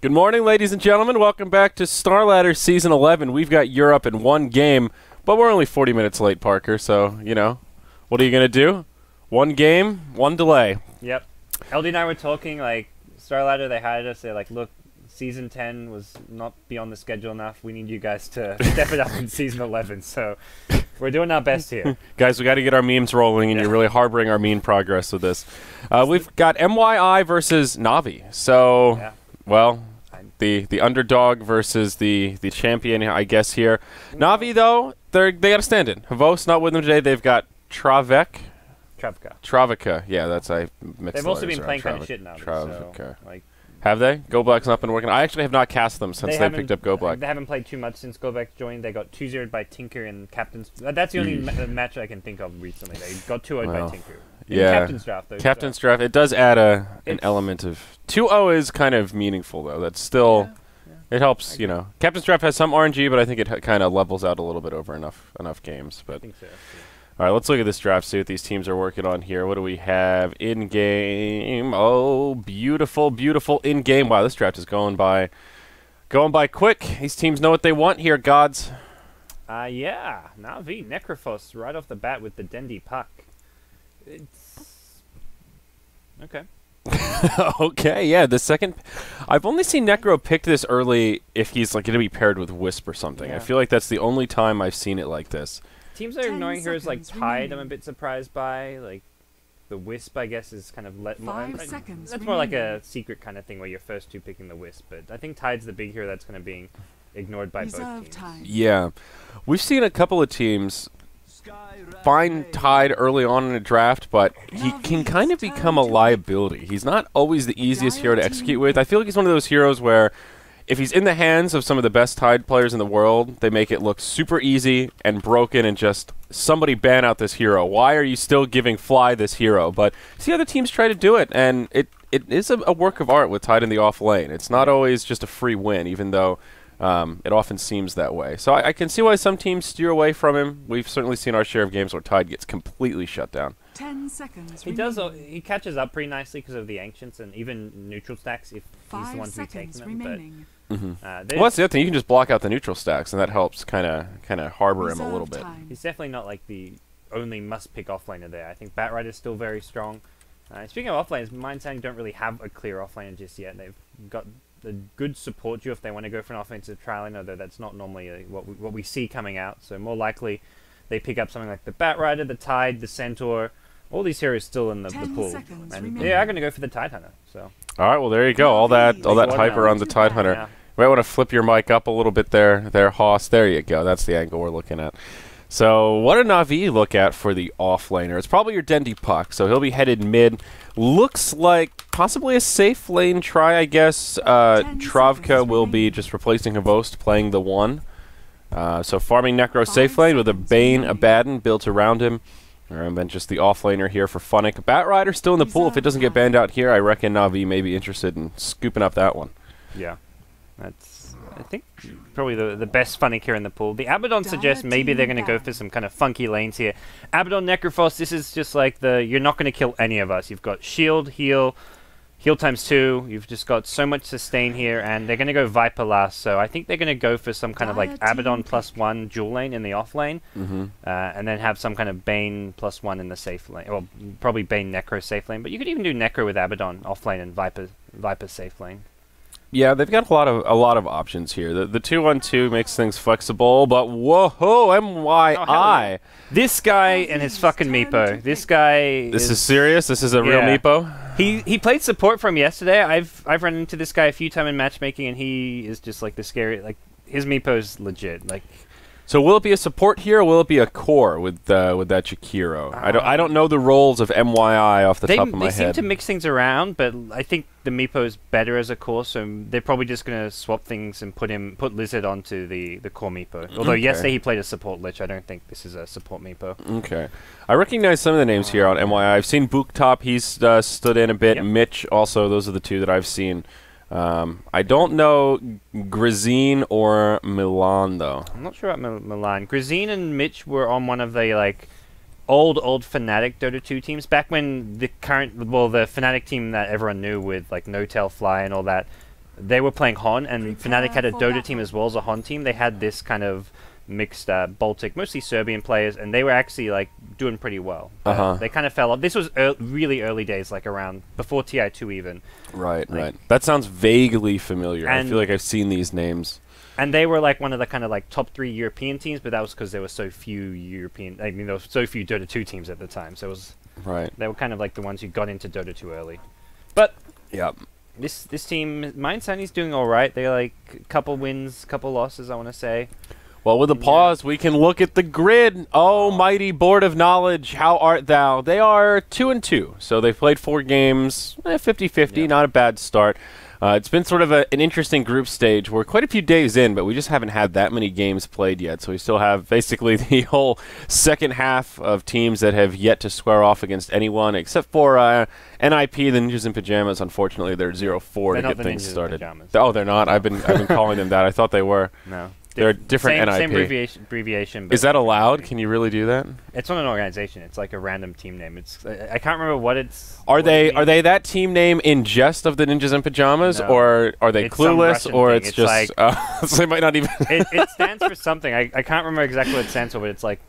Good morning, ladies and gentlemen. Welcome back to Starladder Season 11. We've got Europe in one game, but we're only 40 minutes late, Parker, so, you know, what are you going to do? One game, one delay. Yep. LD and I were talking, like, Starladder, they hired us, they're like, look, Season 10 was not beyond the schedule enough. We need you guys to step it up in Season 11, so we're doing our best here. Guys, we got to get our memes rolling, and you're really harboring our meme progress with this. We've got mYi versus Navi, so, well, the underdog versus the champion, I guess, here. Navi, though, they got to stand in. Havos not with them today. They've got Travica. Yeah, that's I mixed. They've also been playing kind of shit now. Travica. So, like, have they? GoDz's not been working. I actually have not cast them since they picked up GoDz. They haven't played too much since GoDz joined. They got 2-0'd by Tinker and Captain's. That's the only match I can think of recently. They got 2-0'd by Tinker. In Captain's draft, though. Captain's draft. It does add an element of 2-0 is kind of meaningful though. That's still it helps. You know, Captain's draft has some RNG, but I think it kind of levels out a little bit over enough games. But I think so. all right, let's look at this draft, see what these teams are working on here. What do we have in-game? Oh, beautiful, beautiful in-game. Wow, this draft is going by quick. These teams know what they want here, GoDz. Yeah. Navi, Necrophos, right off the bat with the Dendy Puck. It's... Okay. Okay, yeah, the second... I've only seen Necro picked this early if he's like going to be paired with Wisp or something. Yeah. I feel like that's the only time I've seen it like this. Teams that are ignoring heroes like Tide, I'm a bit surprised by. Like, the Wisp, I guess, is kind of... That's more like a secret kind of thing where you're first two picking the Wisp. But I think Tide's the big hero that's kind of being ignored by both teams. Yeah. We've seen a couple of teams find Tide early on in a draft, but he can kind of become a liability. He's not always the easiest hero to execute with. I feel like he's one of those heroes where if he's in the hands of some of the best Tide players in the world, they make it look super easy and broken and just, somebody ban out this hero. Why are you still giving Fly this hero? But see other teams try to do it, and it is a work of art with Tide in the off lane. It's not always just a free win, even though it often seems that way. So I can see why some teams steer away from him. We've certainly seen our share of games where Tide gets completely shut down. 10 seconds. He catches up pretty nicely because of the Ancients and even neutral stacks if he's the one who takes them. Well, that's the other thing. You can just block out the neutral stacks, and that helps kind of harbor him a little bit. He's definitely not like the only must-pick offlaner there. I think Batrider's still very strong. Speaking of offlaners, Mindsound don't really have a clear offlaner just yet. They've got the good support duo if they want to go for an offensive trialing, although that's not normally what we see coming out. So more likely they pick up something like the Batrider, the Tide, the Centaur. All these heroes still in the pool, and they are going to go for the Tide Hunter. So all right, well there you go. All that hyper on the Tide Hunter. Yeah. You might want to flip your mic up a little bit there, Hoss. There you go. That's the angle we're looking at. So what did Navi look at for the offlaner? It's probably your Dendy Puck, so he'll be headed mid. Looks like possibly a safe lane try, I guess. Travica will be just replacing Havost, playing the 1. So farming Necro safe lane with a Bane, Abaddon built around him. And then just the offlaner here for Funnick. Batrider still in the pool. If it doesn't get banned out here, I reckon Navi may be interested in scooping up that one. Yeah. That's, I think, probably the best Funnick here in the pool. The Abaddon suggests maybe they're going to go for some kind of funky lanes here. Abaddon, Necrophos, this is just like you're not going to kill any of us. You've got shield, heal times 2. You've just got so much sustain here, and they're going to go Viper last. So I think they're going to go for some kind of like Abaddon +1 dual lane in the off lane, and then have some kind of Bane +1 in the safe lane. Well, probably Bane Necro safe lane, but you could even do Necro with Abaddon off lane and Viper safe lane. Yeah, they've got a lot of options here. The 2-1-2 makes things flexible, but whoa, mYi. This guy and his fucking Meepo. This guy. This is serious. This is a real Meepo. He played support from yesterday. I've run into this guy a few times in matchmaking, and he is just like the scary. Like his Meepo's legit. Like. So will it be a support here, or will it be a core with that Jakiro? I don't know the roles of mYi off the top of my head. They seem to mix things around, but I think the Meepo's better as a core, so they're probably just going to swap things and put Lizard onto the core Meepo. Although yesterday he played a support Lich, I don't think this is a support Meepo. Okay. I recognize some of the names here on mYi. I've seen Booktop, he's stood in a bit. Yep. Mitch also, those are the two that I've seen. I don't know Grazine or Milan, though. I'm not sure about Milan. Grazine and Mitch were on one of the, like, old Fnatic Dota 2 teams. Back when the Fnatic team that everyone knew with, like, No-Tail Fly and all that, they were playing Hon, and Fnatic had a Dota team as well as a Hon team. They had this kind of mixed Baltic, mostly Serbian players, and they were actually like doing pretty well. They kind of fell off. This was really early days, like around before TI2 even. Right, right. That sounds vaguely familiar. I feel like I've seen these names. And they were like one of the kind of like top 3 European teams, but that was because there were so few there were so few Dota 2 teams at the time. So it was they were kind of like the ones who got into Dota 2 early. But this team, mYi's doing all right. They like a couple wins, couple losses, I want to say. Well, with a pause, we can look at the grid. Oh, mighty board of knowledge, how art thou? They are 2-2, so they've played 4 games, 50-50, not a bad start. It's been sort of an interesting group stage. We're quite a few days in, but we just haven't had that many games played yet, so we still have basically the whole second half of teams that have yet to square off against anyone, except for NIP, the Ninjas in Pajamas. Unfortunately, they're 0-4 to get things started. Oh, they're not? I've been calling them that. I thought they were. No. They're a different NIP. Same abbreviation. But is that allowed? Can you really do that? It's not an organization. It's like a random team name. It's I can't remember what it's. Are they that team name in jest of the Ninjas in Pajamas, or are they clueless, or it's just like so they might not even. it stands for something. I can't remember exactly what it stands for, but it's like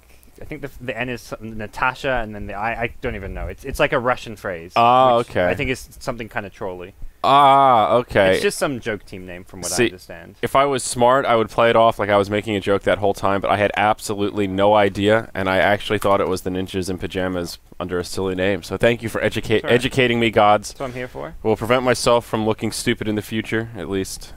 I think the N is Natasha, and then the I don't even know. It's like a Russian phrase. Oh, okay. I think it's something kind of trolly. Ah, okay. It's just some joke team name from what I understand. If I was smart, I would play it off like I was making a joke that whole time, but I had absolutely no idea, and I actually thought it was the Ninjas in Pajamas under a silly name. So thank you for educating me, GoDz. That's what I'm here for. Will prevent myself from looking stupid in the future, at least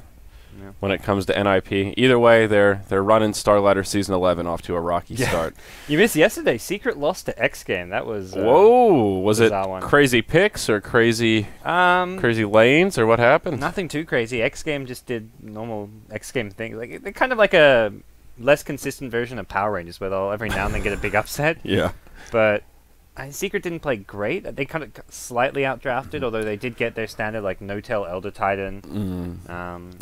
when it comes to NIP. Either way, they're running Starladder Season 11 off to a rocky start. You missed yesterday. Secret lost to XGame. That was whoa. Was it crazy picks or crazy lanes or what happened? Nothing too crazy. XGame just did normal XGame things. Like they're kind of like a less consistent version of Power Rangers, where they'll every now and then get a big upset. Yeah. But Secret didn't play great. They kind of slightly outdrafted, although they did get their standard like no-tail Elder Titan.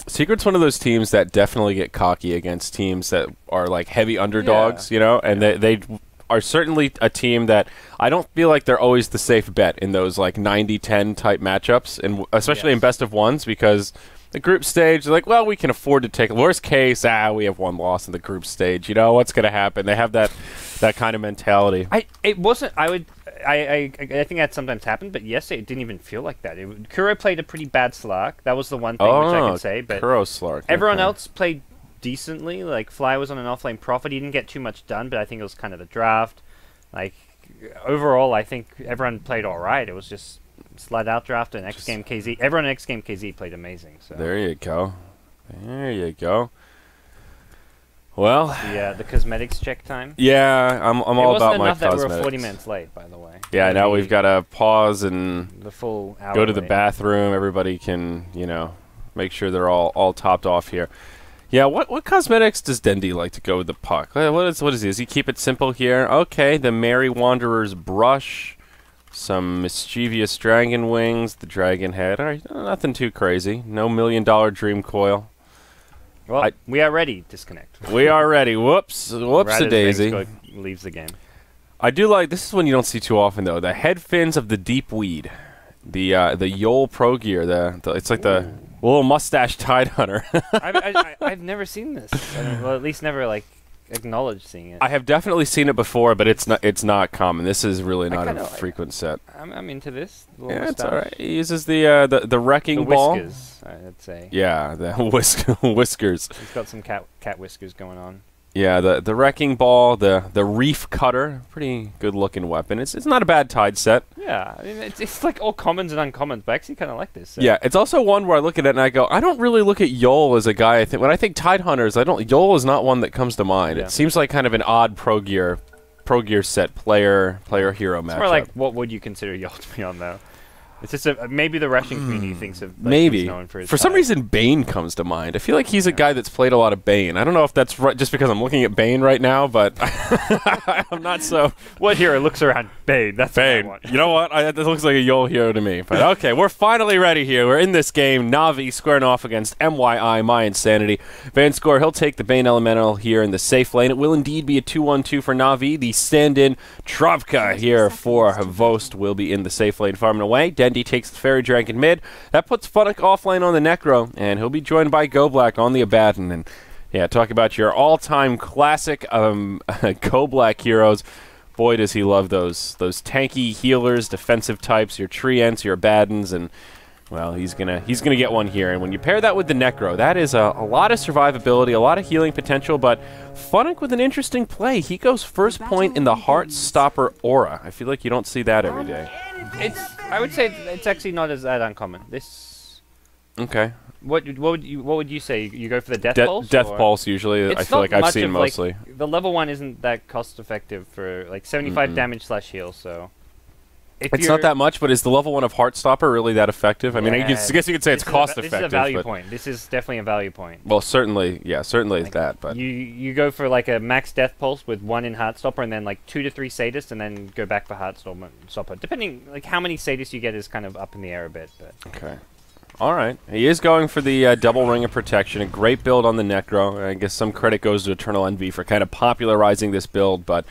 Secret's one of those teams that definitely get cocky against teams that are like heavy underdogs, you know, and they are certainly a team that I don't feel like they're always the safe bet in those like 90-10 type matchups, and especially in best of ones, because the group stage, they're like, well, we can afford to take worst case. We have one loss in the group stage. You know what's going to happen? They have that kind of mentality. I think that sometimes happened, but yesterday it didn't even feel like that. Kuro played a pretty bad Slark. That was the one thing which I could say. But Kuro Slark. Everyone else played decently. Like Fly was on an offlane Prophet. He didn't get too much done, but I think it was kind of the draft. Like overall, I think everyone played all right. It was just slide out draft and xgame.kz. Everyone in xgame.kz played amazing. So there you go. There you go. Well, the cosmetics check time. Yeah, I'm all about my cosmetics. It wasn't enough that we were 40 minutes late, by the way. Yeah, now we've got to pause and the full hour go to the bathroom. Everybody can, make sure they're all topped off here. Yeah, what cosmetics does Dendy like to go with the puck? What is he? Does he keep it simple here? Okay, the Merry Wanderer's brush, some mischievous dragon wings, the dragon head. All right, nothing too crazy. No $1 million dream coil. Well, we are ready. Disconnect. We are ready. Whoops-a-daisy. Leaves the game. I do like, this is one you don't see too often, though, the head fins of the deep weed. The Yol Pro Gear. It's like the little mustache tide hunter. I've never seen this. Well, at least never, acknowledged seeing it. I have definitely seen it before, but it's not common. This is really not a frequent set. I'm into this. Yeah, it's all right. He uses the wrecking ball. Whiskers, I'd say. Yeah, the whiskers. He's got some cat whiskers going on. Yeah, the wrecking ball, the reef cutter, pretty good looking weapon. It's not a bad tide set. Yeah, I mean it's like all commons and uncommons, but I actually kind of like this set. Yeah, it's also one where I look at it and I go, I don't really look at Yol as a guy. When I think Tide Hunters, Yol is not one that comes to mind. Yeah. It seems like kind of an odd pro gear set player hero matchup. It's more like, what would you consider Yol to be on though? It's just maybe the Russian community thinks of maybe known for his some reason Bane comes to mind. I feel like he's a guy that's played a lot of Bane. I don't know if that's right, just because I'm looking at Bane right now, but I'm not so. What hero looks around Bane? That's Bane. What I want. You know what? That looks like a Yol hero to me. But okay, we're finally ready here. We're in this game. Navi squaring off against mYi, My Insanity. Vanscore, he'll take the Bane Elemental here in the safe lane. It will indeed be a 2-1-2 for Navi. The stand-in Travka here for Vost will be in the safe lane farming away. Dendy takes the Fairy Dragon mid. That puts Funnick offlane on the Necro, and he'll be joined by GoBlack on the Abaddon. And yeah, talk about your all-time classic GoBlack heroes. Boy, does he love those tanky healers, defensive types, your Treants, your Abaddons, and well, he's gonna get one here. And when you pair that with the Necro, that is a lot of survivability, a lot of healing potential, but Funnick with an interesting play. He goes first point in the Heartstopper aura. I feel like you don't see that every day. I would say it's actually not as that uncommon. Okay. What would you say? You go for the Death Pulse? Death Pulse usually. I feel like I've seen mostly. Like, the level 1 isn't that cost effective for like 75 damage / heal, so it's not that much, but is the level 1 of Heartstopper really that effective? I mean, I guess you could say it's cost effective. This is a value point. This is definitely a value point. Well, certainly, yeah, certainly like that. But you go for like a max Death Pulse with 1 in Heartstopper, and then like 2 to 3 Sadists, and then go back for Heartstopper. Depending, like how many Sadists you get is kind of up in the air a bit. But okay. All right. He is going for the double ring of protection. A great build on the Necro. I guess some credit goes to Eternal Envy for kind of popularizing this build, but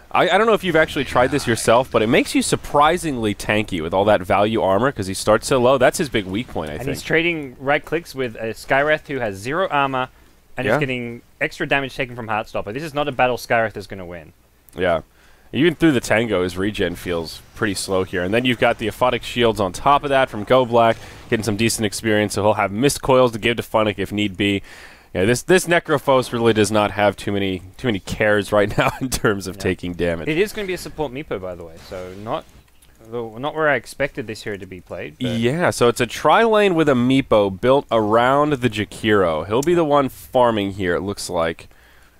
I don't know if you've actually tried this yourself, but it makes you surprisingly tanky with all that value armor because he starts so low. That's his big weak point, I think. And he's trading right clicks with a Skywrath who has 0 armor and is getting extra damage taken from Heartstopper. This is not a battle Skywrath is going to win. Yeah. Even through the Tango, his regen feels pretty slow here. And then you've got the Aphotic Shields on top of that from GoBlack, getting some decent experience, so he'll have Mist Coils to give to Funnick if need be. Yeah, this Necrophos really does not have too many cares right now in terms of taking damage. It is going to be a support Meepo, by the way, so not where I expected this hero to be played. Yeah, so it's a tri-lane with a Meepo built around the Jakiro. He'll be the one farming here, it looks like.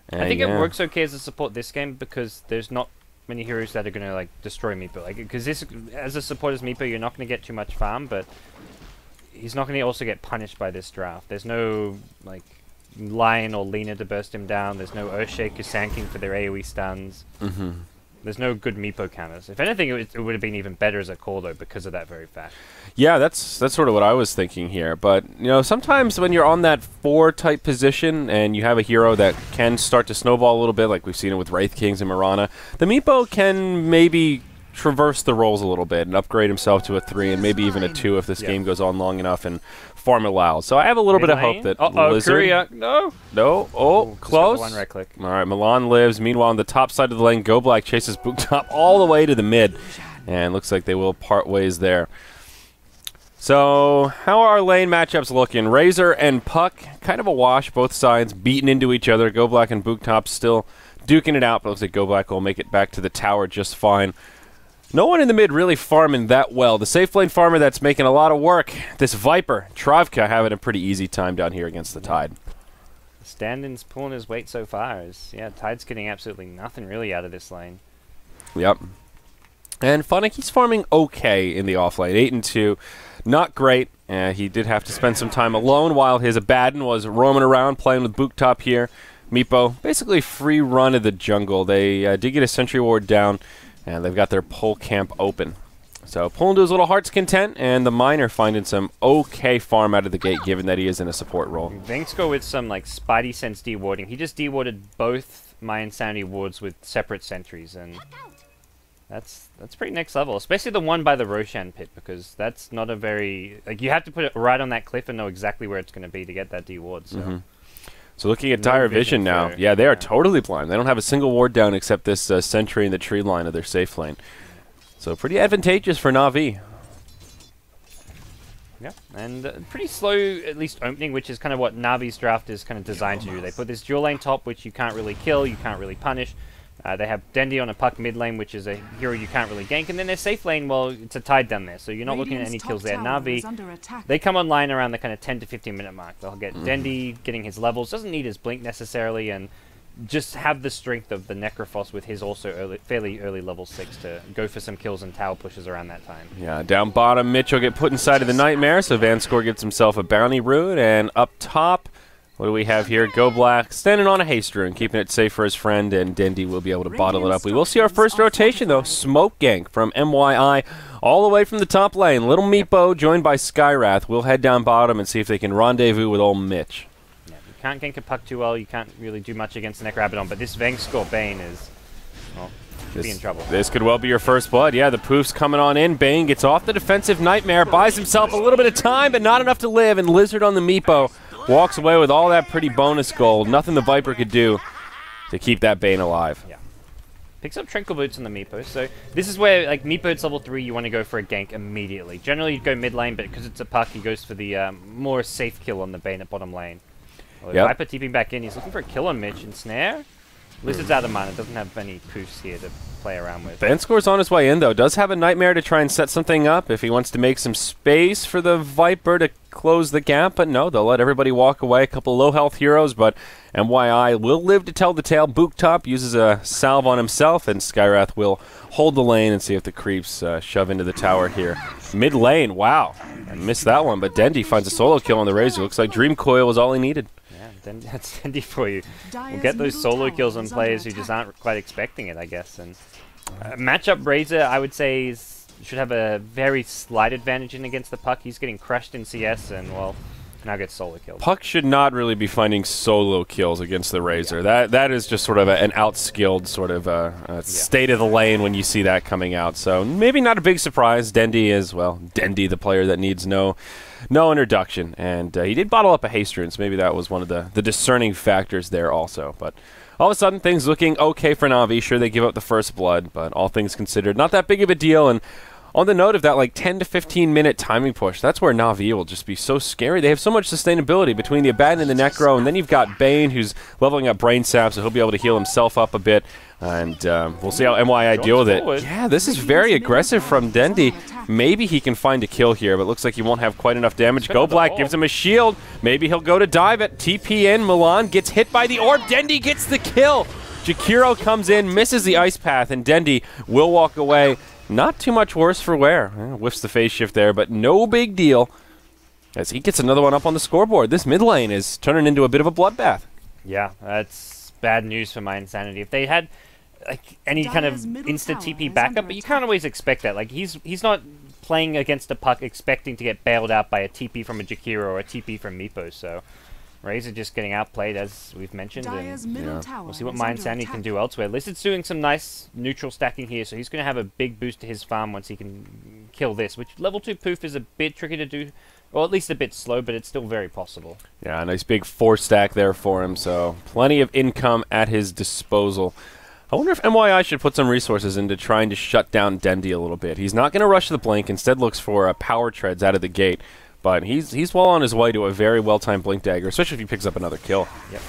And I think it works okay as a support this game because there's not many heroes that are going to like destroy Meepo. Like, because this, as a support as Meepo, you're not going to get too much farm, but he's not going to also get punished by this draft. There's no like Lion or Lena to burst him down. There's no Earthshaker Sanking for their AoE stuns. There's no good Meepo counters. If anything, it would have been even better as a core, though, because of that very fact. Yeah, that's sort of what I was thinking here. But, you know, sometimes when you're on that 4-type position and you have a hero that can start to snowball a little bit, like we've seen it with Wraith Kings and Mirana, the Meepo can maybe traverse the roles a little bit and upgrade himself to a 3 and maybe even a 2 if this game goes on long enough and farm it loud. So I have a little bit of hope that Lizard... No. Oh, close. One right click. All right, Milan lives. Meanwhile, on the top side of the lane, GoBlack chases Booktop all the way to the mid. And looks like they will part ways there. So, how are our lane matchups looking? Razor and Puck, kind of a wash, both sides beating into each other. GoBlack and Booktop still duking it out, but looks like GoBlack will make it back to the tower just fine. No one in the mid really farming that well. The safe lane farmer that's making a lot of work. This Viper, Travka, having a pretty easy time down here against the Tide. Stand-in's pulling his weight so far. Tide's getting absolutely nothing really out of this lane. Yep. And Funnick, he's farming okay in the offlane. 8 and 2. Not great. He did have to spend some time alone while his Abaddon was roaming around playing with Booktop here. Meepo, basically free run of the jungle. They did get a Sentry Ward down. And they've got their pull camp open. So pulling to his little heart's content, and the Miner finding some okay farm out of the gate, given that he is in a support role. Vengsko with some like Spidey Sense dewarding. He just dewarded both my Insanity wards with separate sentries, and that's pretty next level. Especially the one by the Roshan pit, because that's not a very... Like, you have to put it right on that cliff and know exactly where it's going to be to get that deward, so... So looking at Dire Vision now, they are totally blind. They don't have a single ward down except this sentry in the tree line of their safe lane. So pretty advantageous for Navi. Yeah, and pretty slow, at least opening, which is kind of what Navi's draft is kind of designed to do. They put this dual lane top, which you can't really kill, you can't really punish. They have Dendy on a Puck mid lane, which is a hero you can't really gank. And then their safe lane, well, it's a Tide down there, so you're not looking at any kills there. Navi, they come online around the kind of 10 to 15 minute mark. They'll get Dendy getting his levels, doesn't need his blink necessarily, and just have the strength of the Necrophos with his also fairly early level 6 to go for some kills and tower pushes around that time. Yeah, down bottom, Mitch will get put inside of the Nightmare, so Vanscore gets himself a Bounty Rune, and up top... What do we have here? GoBlack standing on a haste rune, keeping it safe for his friend, and Dendy will be able to bottle it up. We will see our first rotation, though. Smoke Gank from mYi all the way from the top lane. Little Meepo joined by Skywrath. We'll head down bottom and see if they can rendezvous with old Mitch. Yeah, you can't gank a Puck too well. You can't really do much against the Necro Abaddon, but this Vangscore Bane is... Well, could be in trouble. This could well be your first blood. Yeah, the poof's coming on in. Bane gets off the defensive Nightmare, buys himself a little bit of time, but not enough to live, and Lizard on the Meepo walks away with all that pretty bonus gold. Nothing the Viper could do to keep that Bane alive. Yeah. Picks up Tranquil Boots on the Meepo, so this is where, like, Meepo's level 3, you want to go for a gank immediately. Generally, you'd go mid lane, but because it's a puck, he goes for the more safe kill on the Bane at bottom lane. Well, Viper TPing back in, he's looking for a kill on Mitch and Snare. Lizard's out of mana, doesn't have any poofs here to play around with. Band score's on his way in, though. Does have a Nightmare to try and set something up if he wants to make some space for the Viper to close the gap, but no, they'll let everybody walk away. A couple low-health heroes, but mYi will live to tell the tale. Booktop uses a salve on himself, and Skyrath will hold the lane and see if the creeps shove into the tower here. Mid lane, wow. I missed that one, but Dendi finds a solo kill on the Razor. Looks like Dream Coil was all he needed. That's Dendi for you. We'll get those solo kills on players who just aren't quite expecting it, I guess. And matchup Razor, I would say, should have a very slight advantage in against the puck. He's getting crushed in CS, and well, now gets solo kills. Puck should not really be finding solo kills against the Razor. That is just sort of an outskilled sort of state of the lane when you see that coming out. So maybe not a big surprise. Dendi is, well, Dendi, the player that needs no introduction, and he did bottle up a haste rune, so maybe that was one of the discerning factors there also. But all of a sudden, things looking okay for Navi. Sure, they give up the first blood, but all things considered, not that big of a deal. And on the note of that, like 10 to 15 minute timing push, that's where Navi will just be so scary. They have so much sustainability between the Abaddon and the Necro, and then you've got Bane, who's leveling up Brain Sap, so he'll be able to heal himself up a bit. And we'll see how mYi deal with it. Yeah, this is very aggressive from Dendi. Maybe he can find a kill here, but looks like he won't have quite enough damage. Go Black gives him a shield. Maybe he'll go to dive it. TP in. Milan gets hit by the orb. Dendi gets the kill. Jakiro comes in, misses the ice path, and Dendi will walk away. Not too much worse for wear. Whiffs the phase shift there, but no big deal as he gets another one up on the scoreboard. This mid lane is turning into a bit of a bloodbath. Yeah, that's bad news for mYinsanity. If they had like any kind of instant TP backup, but you can't always expect that. Like he's not playing against a puck expecting to get bailed out by a TP from a Jakiro or a TP from Meepo, so Razor just getting outplayed, as we've mentioned, and we'll see what mYinsanity can do elsewhere. Lizard's doing some nice neutral stacking here, so he's going to have a big boost to his farm once he can kill this, which level 2 poof is a bit tricky to do, or at least a bit slow, but it's still very possible. Yeah, a nice big 4 stack there for him, so plenty of income at his disposal. I wonder if mYi should put some resources into trying to shut down Dendi a little bit. He's not going to rush the Blink, instead looks for power treads out of the gate. But he's well on his way to a very well-timed Blink Dagger, especially if he picks up another kill. Yep.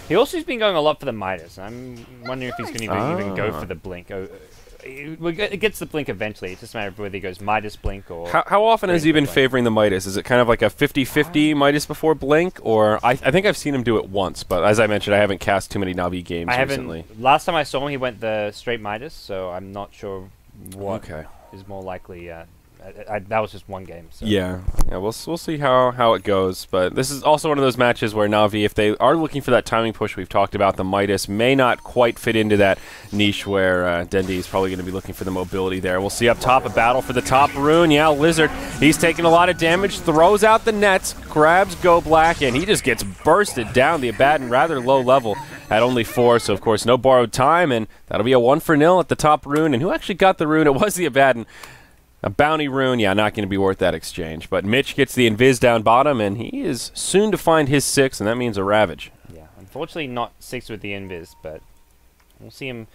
He also has been going a lot for the Midas. I'm wondering if he's going to even go for the Blink. It gets the Blink eventually. It's just a matter of whether he goes Midas Blink or... How often has he been favoring the Midas? Is it kind of like a 50-50 Midas before Blink? Or I think I've seen him do it once, but as I mentioned, I haven't cast too many Navi games recently. Last time I saw him, he went the straight Midas, so I'm not sure what is more likely... that was just one game. So. Yeah, we'll see how it goes. But this is also one of those matches where Navi, if they are looking for that timing push we've talked about, the Midas may not quite fit into that niche where Dendi is probably going to be looking for the mobility there. We'll see up top a battle for the top rune. Yeah, Lizard, he's taking a lot of damage, throws out the nets, grabs Go Black, and he just gets bursted down. The Abaddon rather low level at only 4, so of course no borrowed time, and that'll be a 1-0 at the top rune. And who actually got the rune? It was the Abaddon. A bounty rune, yeah, not going to be worth that exchange. But Mitch gets the invis down bottom, and he is soon to find his 6, and that means a Ravage. Yeah, unfortunately not 6 with the invis, but we'll see him.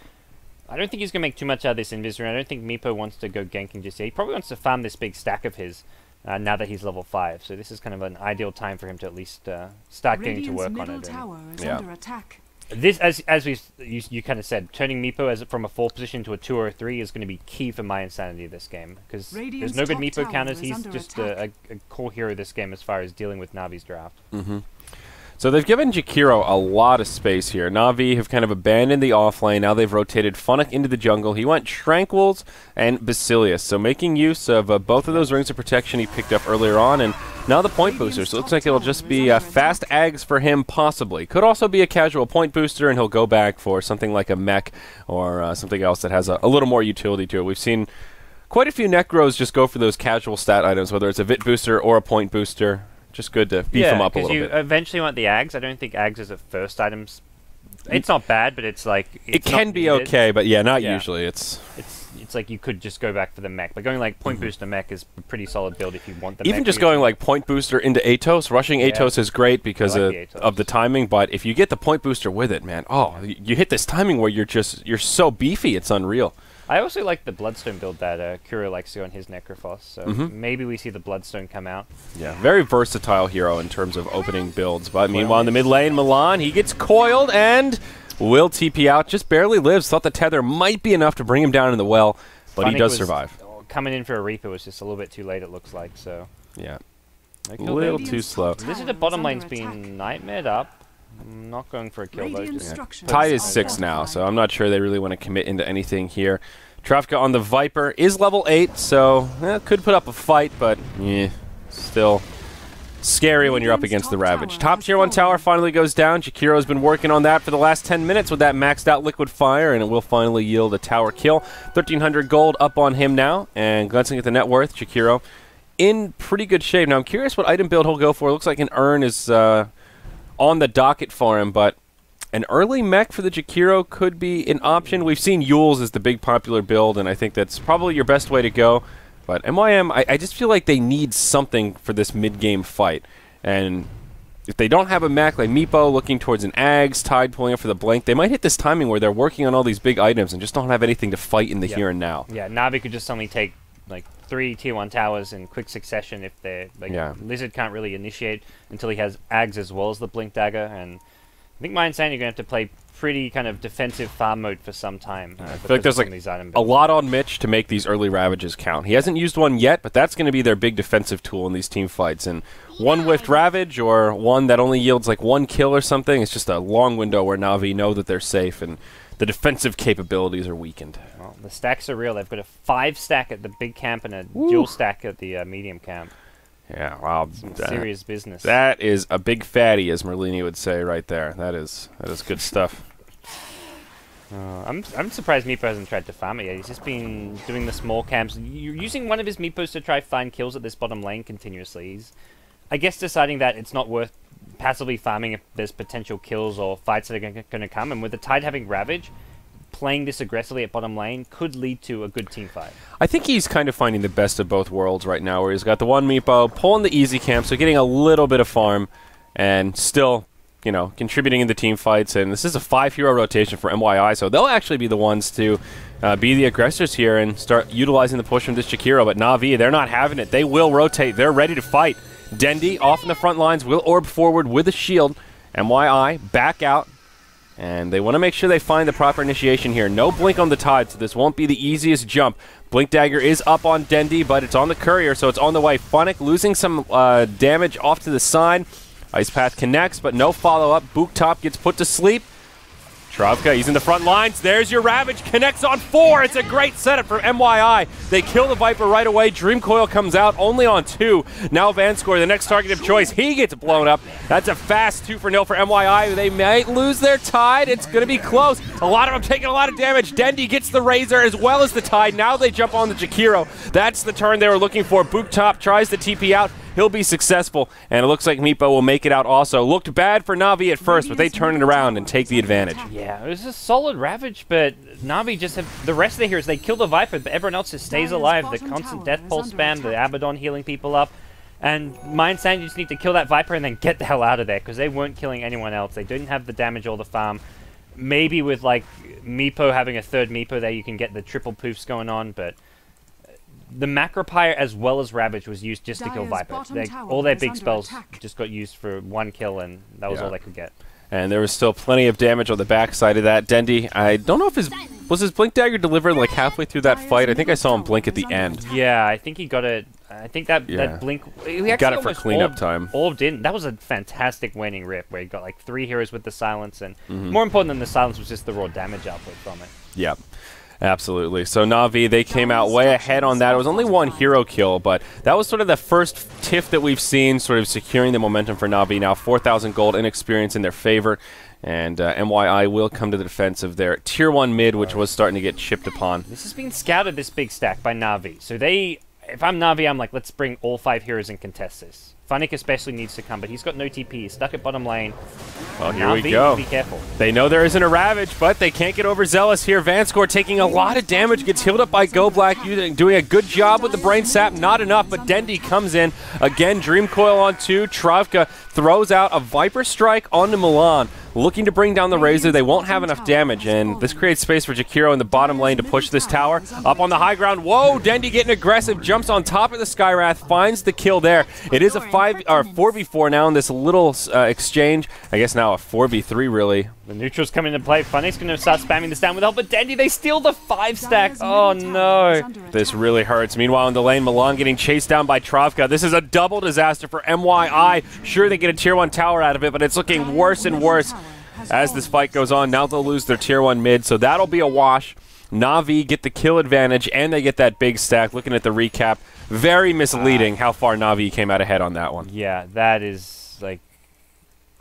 I don't think he's going to make too much out of this invis rune. I don't think Meepo wants to go ganking just yet. He probably wants to farm this big stack of his now that he's level 5. So this is kind of an ideal time for him to at least start getting to work on it. Under attack. This, as you kind of said, turning Meepo from a 4 position to a 2 or a 3 is going to be key for mYinsanity this game, because there's no good Meepo counters. He's just a core hero this game as far as dealing with Navi's draft. So they've given Jakiro a lot of space here. Navi have kind of abandoned the offlane. Now they've rotated Funnock into the jungle. He went Tranquils and Basilius. So making use of both of those rings of protection he picked up earlier on, and now the point booster. So it looks like it'll just be fast ags for him, possibly. Could also be a casual point booster, and he'll go back for something like a mech or something else that has a little more utility to it. We've seen quite a few Necros just go for those casual stat items, whether it's a Vit booster or a point booster. Just good to beef them up a little bit. You eventually want the Ags. I don't think Ags is a first item It's not bad, but it's like it can be okay, but yeah, not usually. It's like you could just go back for the mech, but going like point booster mech is a pretty solid build if you want the mech. Even just going like point booster into Atos, rushing Atos is great because of the timing, but if you get the point booster with it, man, you hit this timing where you're so beefy, it's unreal. I also like the Bloodstone build that Kuro likes to go on his Necrophos, so maybe we see the Bloodstone come out. Yeah, very versatile hero in terms of opening builds, but meanwhile in the mid lane, Milan, he gets coiled and will TP out, just barely lives. Thought the tether might be enough to bring him down in the well, but he does survive. Coming in for a Reaper was just a little bit too late, it looks like, so... Yeah, a little too slow. This is the bottom lane's been nightmared up. I'm not going for a kill though. Tide is 6 now, so I'm not sure they really want to commit into anything here. Trafka on the Viper is level 8, so could put up a fight, but still scary when you're up against the Ravage. Top tier 1 tower finally goes down. Jakiro's been working on that for the last 10 minutes with that maxed out liquid fire, and it will finally yield a tower kill. 1,300 gold up on him now, and glancing at the net worth, Jakiro in pretty good shape. Now I'm curious what item build he'll go for. It looks like an urn is on the docket for him, but an early mech for the Jakiro could be an option. We've seen Yules as the big popular build, and I think that's probably your best way to go. But mYi, I just feel like they need something for this mid-game fight. And if they don't have a mech, like Meepo looking towards an Ags, Tide pulling up for the Blink, they might hit this timing where they're working on all these big items and just don't have anything to fight in the here and now. Yeah, Navi could just suddenly take like 3 tier 1 towers in quick succession if they're... Like, Lizard can't really initiate until he has Ags as well as the Blink Dagger, and I think mine saying you're going to have to play pretty kind of defensive farm mode for some time. I feel like there's like a lot on Mitch to make these early Ravages count. He hasn't used one yet, but that's going to be their big defensive tool in these team fights. And one whiffed Ravage or one that only yields like 1 kill or something, it's just a long window where Navi know that they're safe and the defensive capabilities are weakened. Well, the stacks are real. They've got a 5 stack at the big camp and a dual stack at the medium camp. Yeah, wow. Some serious business. That is a big fatty, as Merlini would say right there. That is good stuff. I'm surprised Meepo hasn't tried to farm it yet. He's just been doing the small camps. You're using one of his Meepos to try find kills at this bottom lane continuously. He's, I guess, deciding that it's not worth passively farming if there's potential kills or fights that are going to come. And with the Tide having Ravage, playing this aggressively at bottom lane could lead to a good team fight. I think he's kind of finding the best of both worlds right now, where he's got the one Meepo pulling the easy camp, so getting a little bit of farm, and still, you know, contributing in the team fights. And this is a 5-hero rotation for mYi, so they'll actually be the ones to be the aggressors here and start utilizing the push from this Jakiro. But Navi, they're not having it. They will rotate. They're ready to fight. Dendi off in the front lines, will orb forward with a shield. mYi back out. And they want to make sure they find the proper initiation here. No blink on the Tide, so this won't be the easiest jump. Blink Dagger is up on Dendi, but it's on the Courier, so it's on the way. Funnick losing some damage off to the side. Ice Path connects, but no follow-up. Book Top gets put to sleep. Travka, he's in the front lines. There's your Ravage. Connects on 4. It's a great setup for mYi. They kill the Viper right away. Dream Coil comes out only on 2. Now Vanscore, the next target of choice. He gets blown up. That's a fast 2-0 for mYi. They might lose their Tide. It's going to be close. A lot of them taking a lot of damage. Dendi gets the Razor as well as the Tide. Now they jump on the Jakiro. That's the turn they were looking for. Book Top tries to TP out. He'll be successful, and it looks like Meepo will make it out also. Looked bad for Navi at first, but they turn it around and take the advantage. Yeah, it was a solid Ravage, but Navi just have... The rest of the heroes, they kill the Viper, but everyone else just stays alive. The constant Death Pulse spam, the Abaddon healing people up. And Mind saying you just need to kill that Viper and then get the hell out of there, because they weren't killing anyone else. They didn't have the damage or the farm. Maybe with, like, Meepo having a third Meepo there, you can get the triple poofs going on, but... The Macropyre as well as Ravage was used just to kill Viper. All their big spells just got used for 1 kill, and that was all they could get. And there was still plenty of damage on the backside of that. Dendi, I don't know if was his Blink Dagger delivered like halfway through that fight. I think I saw him blink at the end. Yeah, I think he got it. I think that blink... He got it for cleanup time. Orbed in. That was a fantastic waning rip where he got like 3 heroes with the silence, and more important than the silence was just the raw damage output from it. Yeah. Absolutely. So Navi, they came out way ahead on that. It was only 1 hero kill, but that was sort of the first tiff that we've seen sort of securing the momentum for Navi. Now 4,000 gold in experience in their favor, and mYi will come to the defense of their tier 1 mid, which was starting to get chipped upon. This has been scouted, this big stack, by Navi. So they, if I'm Navi, I'm like, let's bring all 5 heroes and contest this. Funnick especially needs to come, but he's got no TP. He's stuck at bottom lane. Well, here we go. Be careful. They know there isn't a Ravage, but they can't get overzealous here. Vanscore taking a lot of damage, gets healed up by GoBlack, doing a good job with the Brain Sap. Not enough, but Dendy comes in. Again, Dream Coil on 2. Travka throws out a Viper Strike onto Milan. Looking to bring down the Razor. They won't have enough damage, and this creates space for Jakiro in the bottom lane to push this tower. Up on the high ground. Whoa, Dendy getting aggressive. Jumps on top of the Skywrath. Finds the kill there. It is a 4v4 now in this little exchange. I guess now a 4v3, really. The neutrals come into play. Funny's going to start spamming this down with help, but Dendy, they steal the 5-stack. Oh, no. This really hurts. Meanwhile, in the lane, Milan getting chased down by Travka. This is a double disaster for mYi. Sure, they get a tier 1 tower out of it, but it's looking worse and worse as this fight goes on. Now they'll lose their tier 1 mid, so that'll be a wash. Navi get the kill advantage, and they get that big stack. Looking at the recap, very misleading how far Navi came out ahead on that one. Yeah, that is, like...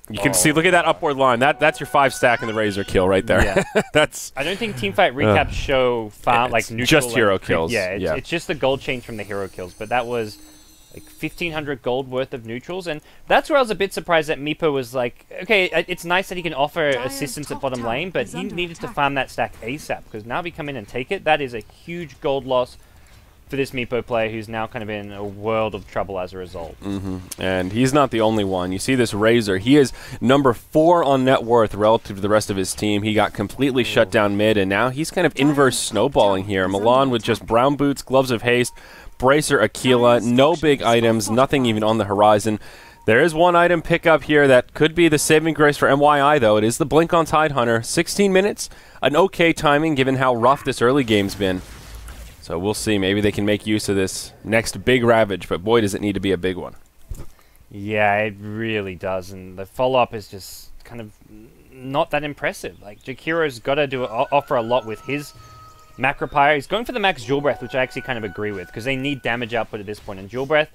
You can see, look at that upward line. That's your 5-stack in the Razor kill right there. Yeah. That's. I don't think teamfight recaps show like neutral. Just hero kills. Yeah, it's just the gold change from the hero kills. But that was like 1,500 gold worth of neutrals, and that's where I was a bit surprised that Meepo was like, okay, it's nice that he can offer assistance at bottom lane, but he needed to farm that stack ASAP because Navi come in and take it. That is a huge gold loss for this Meepo player who's now kind of in a world of trouble as a result. And he's not the only one. You see this Razor. He is number 4 on net worth relative to the rest of his team. He got completely shut down mid, and now he's kind of inverse snowballing here. Milan with just brown boots, gloves of haste, Bracer, Aquila, no big items, nothing even on the horizon. There is one item pickup here that could be the saving grace for mYi, though. It is the Blink on Tidehunter. 16 minutes, an okay timing given how rough this early game's been. So we'll see. Maybe they can make use of this next big Ravage, but boy, does it need to be a big one. Yeah, it really does, and the follow-up is just kind of not that impressive. Like, Jakiro's got to offer a lot with his Macropyre. He's going for the max Jewel Breath, which I actually kind of agree with, because they need damage output at this point, and Jewel Breath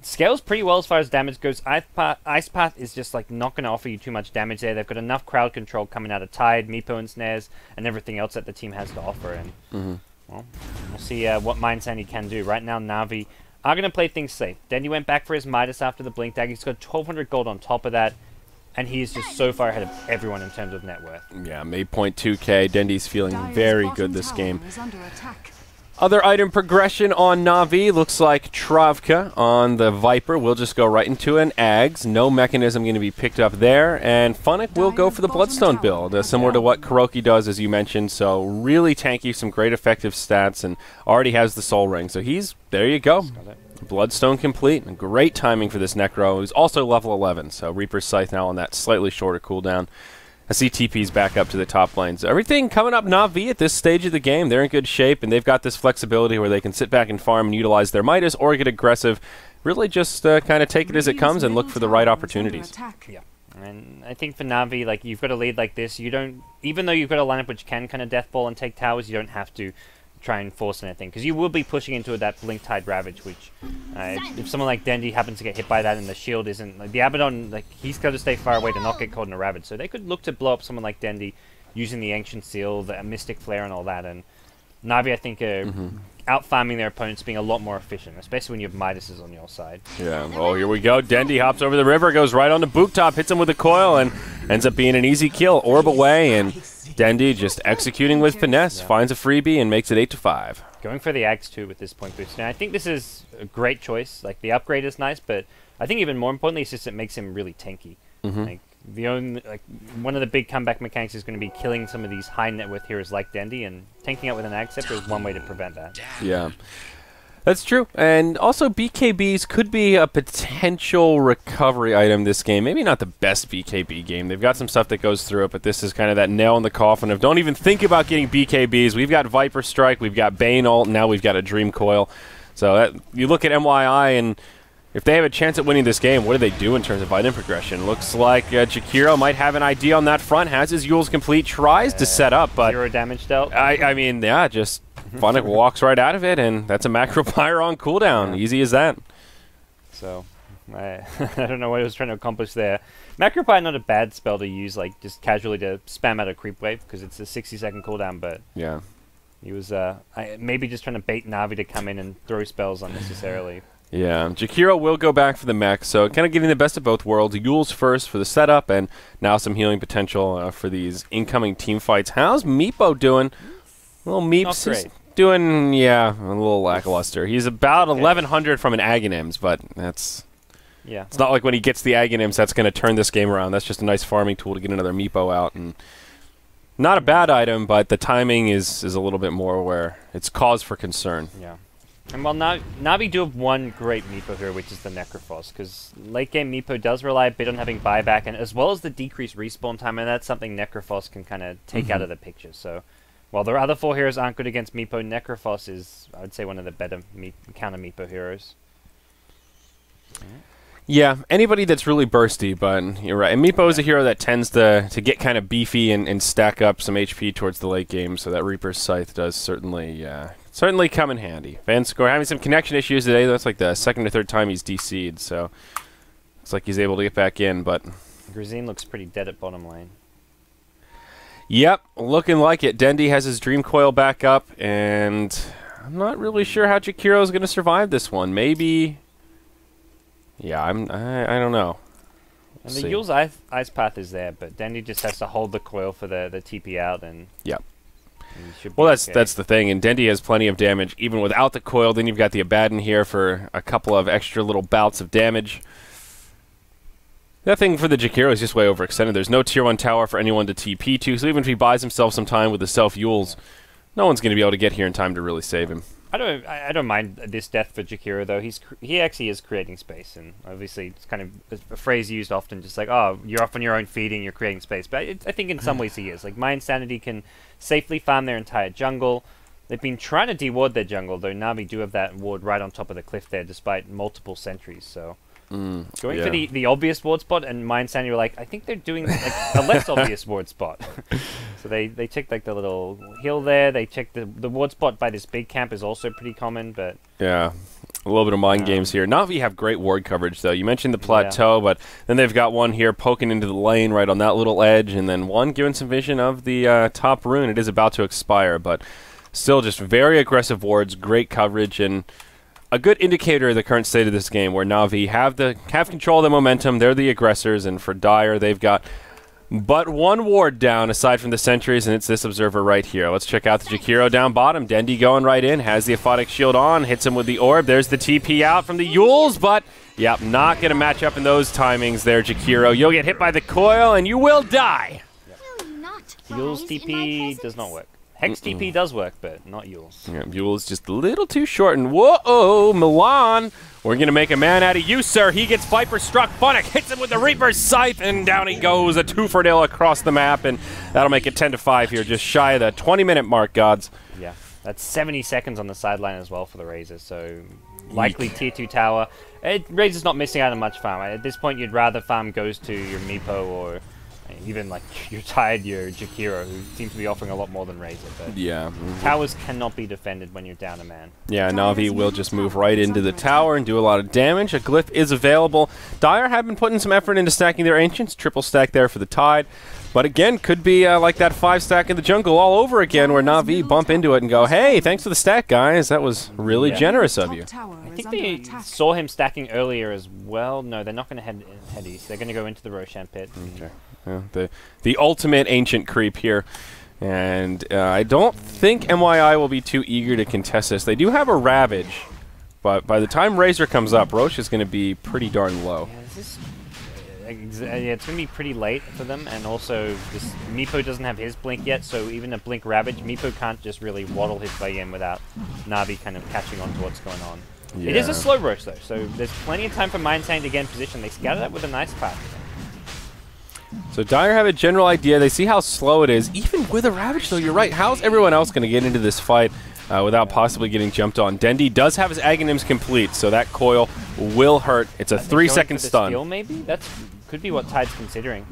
scales pretty well as far as damage goes. Ice Path is just like not going to offer you too much damage there. They've got enough crowd control coming out of Tide, Meepo and Snares, and everything else that the team has to offer, and well, we'll see what Mind Sandy can do. Right now, Navi are going to play things safe. Dendy went back for his Midas after the Blink Dagger. He's got 1,200 gold on top of that, and he is just so far ahead of everyone in terms of net worth. Yeah, made 0.2k. Dendy's feeling very good this game. Other item progression on Navi looks like Travka on the Viper. We'll just go right into an Ags. No mechanism going to be picked up there. And Funnick will go for the Bloodstone build, similar to what Kuroki does, as you mentioned. So really tanky, some great effective stats, and already has the Soul Ring. So he's, there you go. Bloodstone complete. Great timing for this Necro. He's also level 11, so Reaper's Scythe now on that slightly shorter cooldown. I see TP's back up to the top lane. So everything coming up Navi at this stage of the game. They're in good shape, and they've got this flexibility where they can sit back and farm and utilize their Midas or get aggressive. Really just kind of take it as it comes and look for the right opportunities. Yeah. And I think for Navi, like, you've got a lead like this, you don't, even though you've got a lineup which can kind of deathball and take towers, you don't have to try and force anything, because you will be pushing into that Blink Tide Ravage, which if someone like Dendy happens to get hit by that and the shield isn't, like, the Abaddon, like, he's got to stay far away to not get caught in a Ravage, so they could look to blow up someone like Dendy using the Ancient Seal, the Mystic Flare and all that, and Navi, I think, are out-farming their opponents, being a lot more efficient, especially when you have Midases on your side. Yeah, oh, here we go. Dendy hops over the river, goes right on the boot top, hits him with a coil, and ends up being an easy kill. Orb away, and Dendy just executing with finesse, finds a freebie, and makes it 8-5. Going for the Axe too with this point boost. Now, I think this is a great choice. Like, the upgrade is nice, but I think even more importantly, it's just it makes him really tanky. Like, one of the big comeback mechanics is going to be killing some of these high net worth heroes like Dendy, and tanking out with an Ag Scepter is one way to prevent that. Yeah. That's true. And also, BKBs could be a potential recovery item this game. Maybe not the best BKB game. They've got some stuff that goes through it, but this is kind of that nail in the coffin of don't even think about getting BKBs. We've got Viper Strike, we've got Bane ult, and now we've got a Dream Coil. So you look at mYi, and if they have a chance at winning this game, what do they do in terms of item progression? Looks like Jakiro might have an idea on that front, has his Yules complete, tries to set up, but 0 damage dealt. I mean, yeah, just Funnick walks right out of it, and that's a Macropyre on cooldown. Easy as that. So, I don't know what he was trying to accomplish there. Macropyre, not a bad spell to use, like, just casually to spam out a creep wave, because it's a 60-second cooldown, but yeah, he was maybe just trying to bait Navi to come in and throw spells unnecessarily. Yeah, Jakiro will go back for the mech, so kind of getting the best of both worlds. Yules first for the setup, and now some healing potential for these incoming team fights. How's Meepo doing? Little Meeps is doing, yeah, a little lackluster. He's about 1,100 from an Aghanims, but that's... Yeah. It's not like when he gets the Aghanims that's going to turn this game around. That's just a nice farming tool to get another Meepo out. And not a bad item, but the timing is a little bit more where it's cause for concern. Yeah. And while Navi do have one great Meepo here, which is the Necrophos, because late game Meepo does rely a bit on having buyback, and as well as the decreased respawn time, and that's something Necrophos can kind of take out of the picture. So while their other 4 heroes aren't good against Meepo, Necrophos is, I would say, one of the better counter Meepo heroes. Yeah, anybody that's really bursty, but you're right. And Meepo is a hero that tends to get kind of beefy and stack up some HP towards the late game, so that Reaper's Scythe does certainly come in handy. Vanscore having some connection issues today. That's like the second or third time he's DC'd, so looks like he's able to get back in, but... Grazine looks pretty dead at bottom lane. Yep, looking like it. Dendi has his Dream Coil back up, and I'm not really sure how Jakiro is going to survive this one. Maybe... Yeah, I don't know. And the Yule's Ice Path is there, but Dendi just has to hold the coil for the TP out, and... Yep. Well, that's the thing, and Dendi has plenty of damage even without the coil. Then you've got the Abaddon here for a couple of extra little bouts of damage. That thing for the Jakiro is just way overextended. There's no tier 1 tower for anyone to TP to, so even if he buys himself some time with the self-Yules, no one's going to be able to get here in time to really save him. I don't mind this death for Jakiro though. He actually is creating space, and obviously it's kind of a phrase used often, just like, oh, you're off on your own feeding, you're creating space. But I think in some ways he is. Like, My Insanity can safely farm their entire jungle. They've been trying to de-ward their jungle, though Navi do have that ward right on top of the cliff there, despite multiple sentries. So going for the obvious ward spot, and My Insanity were like, I think they're doing like a less obvious ward spot. So they checked like the little hill there. They checked the ward spot by this big camp is also pretty common, but yeah, a little bit of mind games here. Navi have great ward coverage though. You mentioned the plateau, but then they've got one here poking into the lane right on that little edge, and then one giving some vision of the top rune. It is about to expire, but still just very aggressive wards, great coverage, and a good indicator of the current state of this game, where Navi have control of the momentum. They're the aggressors, and for Dire, they've got but one ward down aside from the sentries, and it's this observer right here. Let's check out the Jakiro down bottom. Dendi going right in, has the Aphotic Shield on, hits him with the orb. There's the TP out from the Yules, but yep, not going to match up in those timings there, Jakiro. You'll get hit by the coil, and you will die. Yules TP does not work. Hex TP does work, but not Yules. Yeah, Yules just a little too short, and whoa, Milan! We're going to make a man out of you, sir. He gets Viper struck. Funnick hits him with the Reaper's Scythe, and down he goes. A 2-for-0 across the map, and that'll make it 10-5 here, just shy of the 20-minute mark, GoDz. Yeah, that's 70 seconds on the sideline as well for the Razor, so likely tier 2 tower. Razor's not missing out on much farm. At this point, you'd rather farm goes to your Meepo or even like your Jakiro, who seems to be offering a lot more than Razor. But yeah, towers cannot be defended when you're down a man. Yeah, Navi will just move right into the tower and do a lot of damage. A glyph is available. Dire have been putting some effort into stacking their ancients. Triple stack there for the Tide. But again, could be like that 5-stack in the jungle all over again, where Navi bump into it and go, hey, thanks for the stack, guys. That was really generous of you. I think they saw him stacking earlier as well. No, they're not going to head east. They're going to go into the Roshan pit. Okay. Yeah, the ultimate ancient creep here. And I don't think mYi will be too eager to contest this. They do have a Ravage, but by the time Razor comes up, Roche is going to be pretty darn low. Yeah, it's going to be pretty late for them, and also this Meepo doesn't have his Blink yet, so even a Blink Ravage, Meepo can't just really waddle his way in without Navi kind of catching on to what's going on. Yeah. It is a slow Roche though, so there's plenty of time for Mind Sane to get in position. They scouted that with a nice path. So Dire have a general idea. They see how slow it is. Even with a Ravage, though, you're right. How's everyone else going to get into this fight without possibly getting jumped on? Dendi does have his Aghanims complete, so that coil will hurt. It's a 3-second stun. Steal, maybe? That could be what Tide's considering.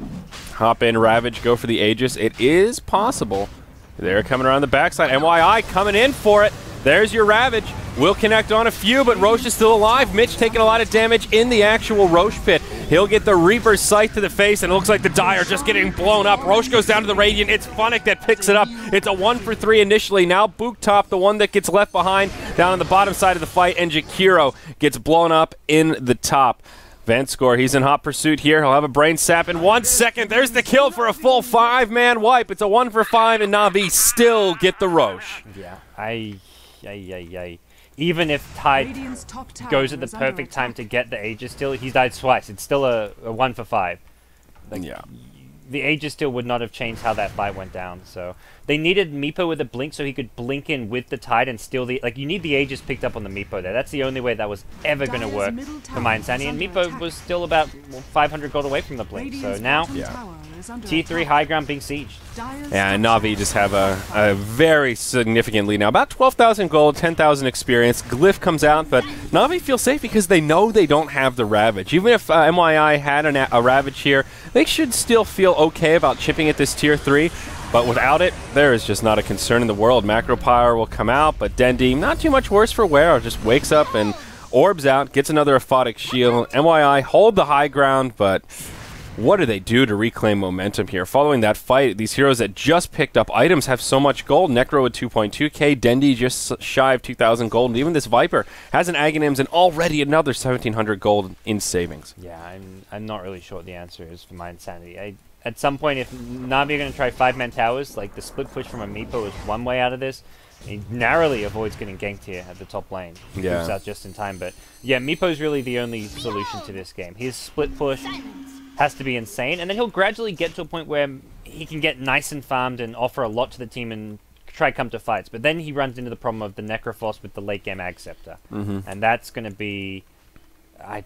Hop in, Ravage, go for the Aegis. It is possible. They're coming around the backside. mYi coming in for it. There's your Ravage. Will connect on a few, but Roche is still alive. Mitch taking a lot of damage in the actual Roche pit. He'll get the Reaper's Scythe to the face, and it looks like the Dire just getting blown up. Roche goes down to the Radiant. It's Funnick that picks it up. It's a 1-for-3 initially. Now Book Top, the one that gets left behind down on the bottom side of the fight, and Jakiro gets blown up in the top. Vanscore, he's in hot pursuit here. He'll have a brain sap in 1 second. There's the kill for a full 5-man wipe. It's a 1-for-5, and Navi still get the Roche. Yeah, even if Tide goes at the perfect time to get the Aegis Steel, he's died twice. It's still a 1-for-5. Like, yeah. The Aegis Steel would not have changed how that fight went down. So they needed Meepo with a blink so he could blink in with the Tide and steal the... Like, you need the Aegis picked up on the Meepo there. That's the only way that was ever going to work for mYi. And Meepo was still about 500 gold away from the blink. So now, Tier 3 high ground being sieged. Yeah, and Navi just have a very significant lead now. About 12,000 gold, 10,000 experience. Glyph comes out, but Navi feels safe because they know they don't have the Ravage. Even if mYi had a Ravage here, they should still feel okay about chipping at this Tier 3. But without it, there is just not a concern in the world. Macro Power will come out, but Dendi, not too much worse for wear, just wakes up and orbs out, gets another Aphotic Shield. mYi hold the high ground, but... what do they do to reclaim momentum here? Following that fight, these heroes that just picked up items have so much gold. Necro with 2.2k, Dendi just shy of 2,000 gold, and even this Viper has an Aghanims and already another 1,700 gold in savings. Yeah, I'm not really sure what the answer is for mYi. At some point, if Navi are going to try 5-man towers, like the split push from a Meepo is one way out of this. He narrowly avoids getting ganked here at the top lane. Yeah. Moves out just in time, but yeah, Meepo's really the only solution to this game. His split push has to be insane, and then he'll gradually get to a point where he can get nice and farmed and offer a lot to the team and try come to fights. But then he runs into the problem of the Necrophos with the late game Ag Scepter, and that's going to be, I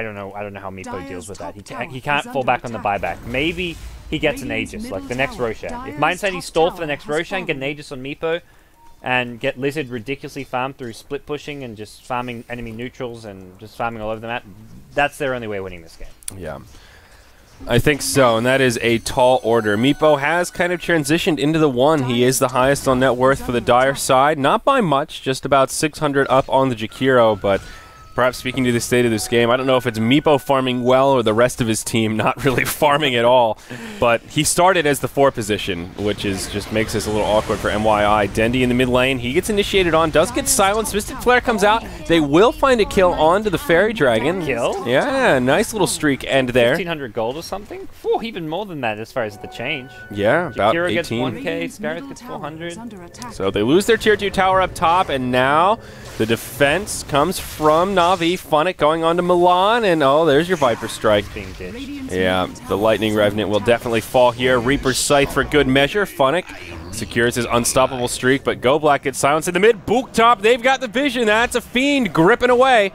don't know how Meepo deals with that. He can't fall back on the buyback. Maybe he gets an Aegis like the next Roshan. If mYi stall for the next Roshan, get an Aegis on Meepo, and get Lizard ridiculously farmed through split pushing and just farming enemy neutrals and just farming all over the map, that's their only way of winning this game. Yeah. I think so, and that is a tall order. Meepo has kind of transitioned into the 1. He is the highest on net worth for the Dire side. Not by much, just about 600 up on the Jakiro, but perhaps speaking to the state of this game, I don't know if it's Meepo farming well or the rest of his team not really farming at all. But he started as the 4 position, which is just makes this a little awkward for mYi. Dendi in the mid lane, he gets initiated on, does get silenced. Mystic Flare comes out. They will find a kill onto the Fairy Dragon. Kill? Yeah, nice little streak end there. 1,500 gold or something? Whew, even more than that as far as the change. Yeah, about Jakiro 18. gets 1k, Scarith gets 400. So they lose their tier 2 tower up top, and now the defense comes from Navi. Funnick going on to Milan, and oh, there's your Viper Strike. Being ditched. Yeah, the Lightning Revenant will definitely fall here. Reaper's Scythe for good measure. Funnick secures his unstoppable streak, but Go Black gets silenced in the mid. Book Top, they've got the vision. That's a Fiend gripping away.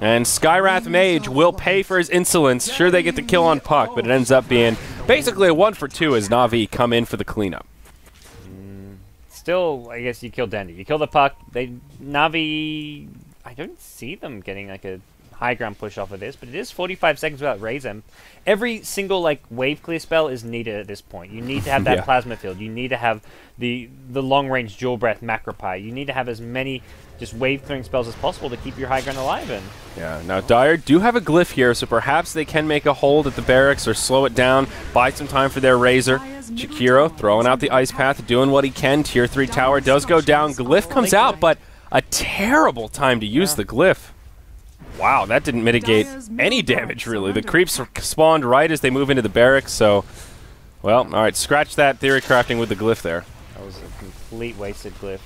And Skywrath Mage will pay for his insolence. Sure, they get the kill on Puck, but it ends up being basically a 1-for-2 as Navi come in for the cleanup. Still, I guess you kill Dendi. You kill the Puck. Navi, I don't see them getting like a high ground push off of this, but it is 45 seconds without Raise Them. Every single like wave clear spell is needed at this point. You need to have that Yeah. Plasma Field. You need to have the long range Dual Breath Macropie. You need to have as many just wave clearing spells as possible to keep your high ground alive. And Yeah, now Dire do have a glyph here, so perhaps they can make a hold at the barracks or slow it down, buy some time for their Razor. Jakiro throwing out the Ice Path, doing what he can. Tier 3 tower does go down. Glyph comes out, but a terrible time to use the glyph. Wow, that didn't mitigate any damage, really. The creeps spawned right as they move into the barracks, so... well, alright, scratch that theory crafting with the glyph there. that was a complete wasted glyph.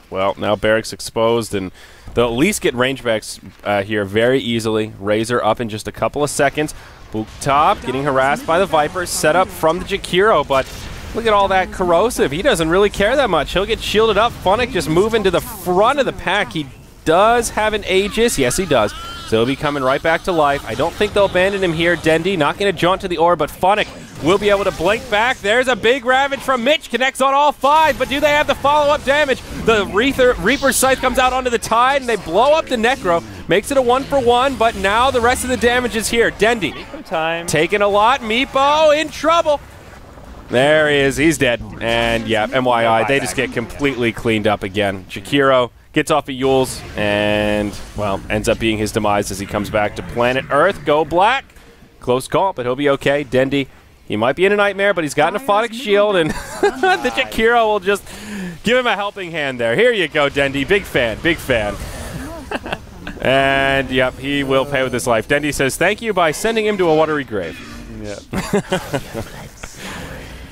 Well, now barracks exposed, and they'll at least get rangebacks here very easily. Razor up in just a couple of seconds. Book Top getting harassed by the Vipers, set up from the Jakiro, but look at all that corrosive. He doesn't really care that much. He'll get shielded up. Funnick just moving to the front of the pack. He does have an Aegis. Yes, he does. So he'll be coming right back to life. I don't think they'll abandon him here. Dendi not going to jaunt to the orb, but Funnick will be able to blink back. There's a big Ravage from Mitch. Connects on all 5, but do they have the follow-up damage? The Reaper's Scythe comes out onto the Tide, and they blow up the Necro. Makes it a 1-for-1, but now the rest of the damage is here. Dendi Meepo time. taking a lot. Meepo in trouble. There he is. He's dead. And, yeah, mYi, they just get completely cleaned up again. Jakiro gets off of Yule's and, well, ends up being his demise as he comes back to planet Earth. Go black. Close call, but he'll be okay. Dendi, he might be in a nightmare, but he's got an aphotic shield, and the Jakiro will just give him a helping hand there. Here you go, Dendi. Big fan. Big fan. And, yep, he will pay with his life. Dendi says thank you by sending him to a watery grave. Yep.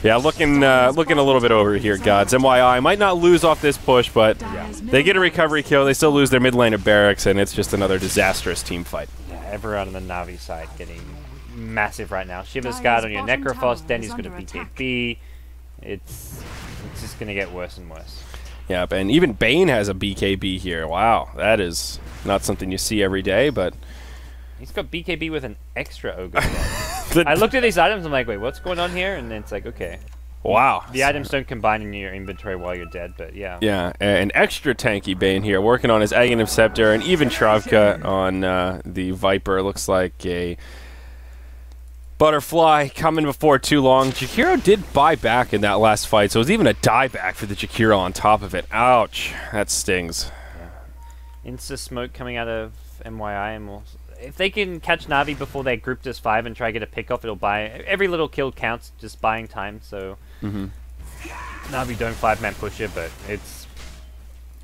Yeah, looking a little bit over here, GoDz. mYi might not lose off this push, but they get a recovery kill. They still lose their mid lane of Barracks, and it's just another disastrous team fight. Yeah, everyone on the Navi side getting massive right now. Shiva's Guard on your Necrophos, Dendi's going to BKB. It's just going to get worse and worse. Yep, and even Bane has a BKB here. Wow, that is not something you see every day, but... He's got BKB with an extra Ogre. I looked at these items, I'm like, wait, what's going on here? And then it's like, okay. Wow. The items don't combine in your inventory while you're dead, but yeah. Yeah, an extra tanky Bane here, working on his Aghanim Scepter, and even Travka on the Viper. Looks like a butterfly coming before too long. Jakiro did buy back in that last fight, so it was even a dieback for the Jakiro on top of it. Ouch. That stings. Yeah. Insta smoke coming out of mYi, and if they can catch Navi before they grouped as 5 and try to get a pick off, it'll buy... Every little kill counts, just buying time, so... Navi don't 5-man push it, but